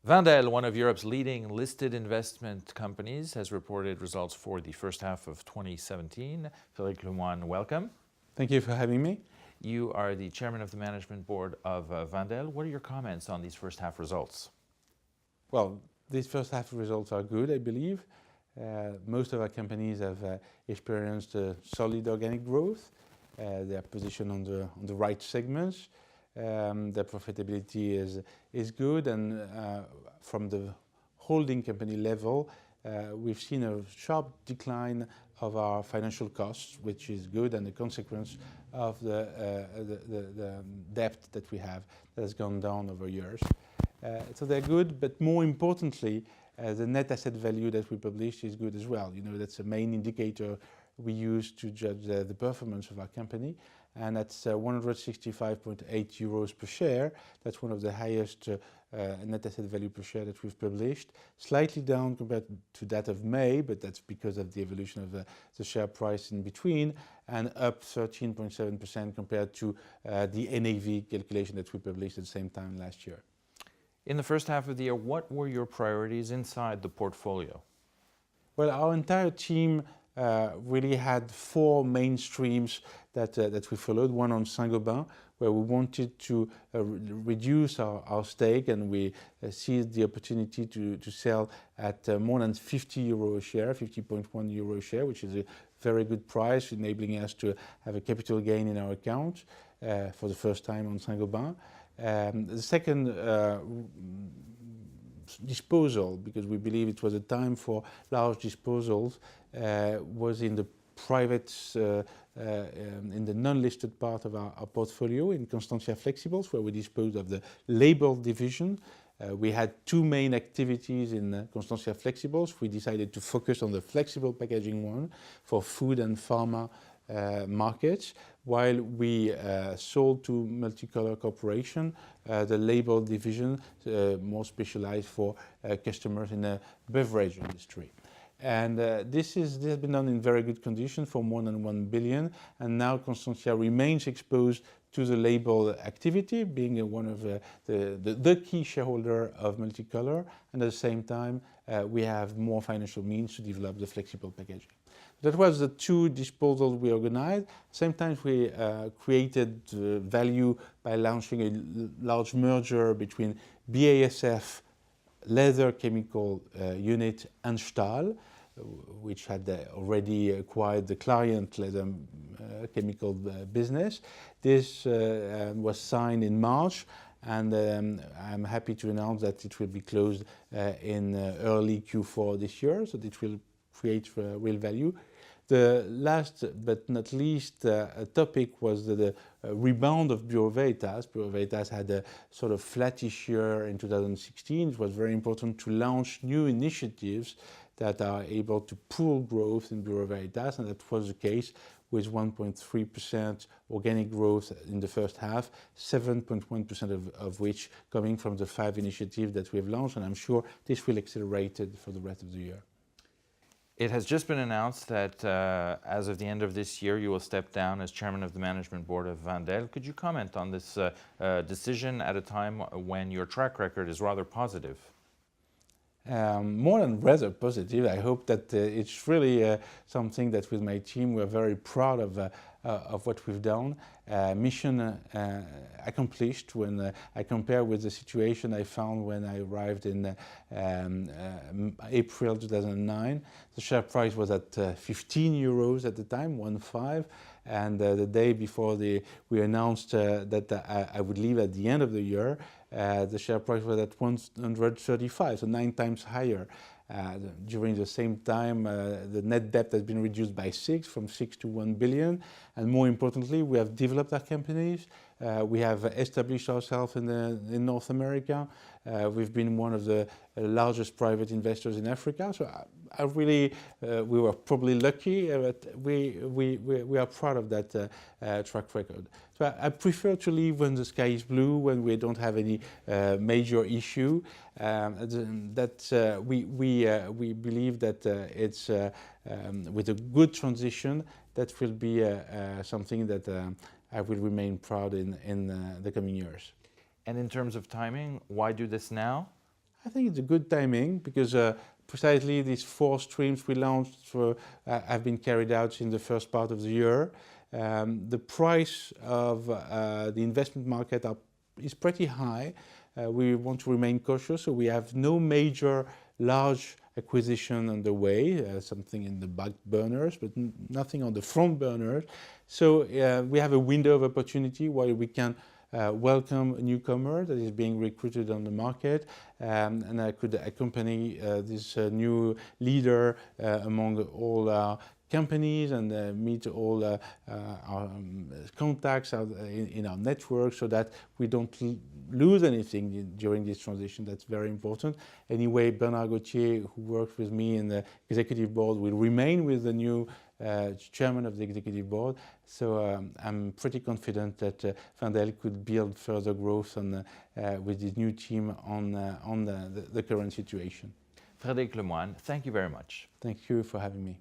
Wendel, one of Europe's leading listed investment companies, has reported results for the first half of 2017. Frédéric Lemoine, welcome. Thank you for having me. You are the chairman of the management board of Wendel. What are your comments on these first half results? Well, these first half results are good, I believe. Most of our companies have experienced solid organic growth. They are positioned on the right segments. Their profitability is good, and from the holding company level, we've seen a sharp decline of our financial costs, which is good, and a consequence of the debt that we have that has gone down over years. So they're good, but more importantly, the net asset value that we publish is good as well. You know, that's the main indicator we use to judge the performance of our company, and that's 165.8 euros per share. That's one of the highest net asset value per share that we've published. Slightly down compared to that of May, but that's because of the evolution of the share price in between, and up 13.7% compared to the NAV calculation that we published at the same time last year. In the first half of the year, what were your priorities inside the portfolio? Well, our entire team really had four main streams that we followed. One on Saint-Gobain, where we wanted to reduce our stake, and we seized the opportunity to sell at more than 50 euro a share, 50.1 euro a share, which is a very good price, enabling us to have a capital gain in our account for the first time on Saint-Gobain. The second disposal, because we believe it was a time for large disposals, was in the private, in the non-listed part of our portfolio in Constantia Flexibles, where we disposed of the label division. We had two main activities in Constantia Flexibles. We decided to focus on the flexible packaging one for food and pharma markets, while we sold to Multicolor Corporation the label division, more specialized for customers in the beverage industry. And this has been done in very good condition for more than 1 billion, and now Constantia remains exposed to the label activity, being one of the key shareholder of Multicolor, and at the same time we have more financial means to develop the flexible packaging. That was the two disposals we organized. Same time we created value by launching a large merger between BASF leather chemical unit and Stahl, which had already acquired the Clariant leather chemical business. This was signed in March, and I'm happy to announce that it will be closed in early Q4 this year, so it will create real value. The last but not least topic was the rebound of Bureau Veritas. Bureau Veritas had a sort of flattish year in 2016. It was very important to launch new initiatives that are able to pull growth in Bureau Veritas, and that was the case with 1.3% organic growth in the first half, 7.1% of which coming from the 5 initiatives that we have launched, and I'm sure this will accelerate for the rest of the year. It has just been announced that as of the end of this year, you will step down as chairman of the management board of Wendel. Could you comment on this decision at a time when your track record is rather positive? More than rather positive. I hope that it's really something that with my team we're very proud of what we've done. Mission accomplished when I compare with the situation I found when I arrived in April 2009. The share price was at 15 euros at the time, 1.5, and the day before we announced that I would leave at the end of the year, the share price was at 135, so 9 times higher. During the same time, the net debt has been reduced by 6, from 6 to 1 billion. And more importantly, we have developed our companies. We have established ourselves in North America. We've been one of the largest private investors in Africa. So I really, we were probably lucky, but we are proud of that track record. So I prefer to leave when the sky is blue, when we don't have any major issue. We believe that it's with a good transition that will be something that I will remain proud in the coming years. And in terms of timing, why do this now? I think it's a good timing because precisely these 4 streams we launched have been carried out in the first part of the year. The price of the investment market is pretty high. We want to remain cautious, so we have no major large acquisition on the way, something in the back burners, but nothing on the front burners. So we have a window of opportunity where we can welcome a newcomer that is being recruited on the market, and I could accompany this new leader among all our companies and meet all our contacts in our network, so that we don't lose anything during this transition. That's very important. Anyway, Bernard Gauthier, who worked with me in the executive board, will remain with the new chairman of the executive board. So I'm pretty confident that Wendel could build further growth with this new team on the current situation. Frédéric Lemoine, thank you very much. Thank you for having me.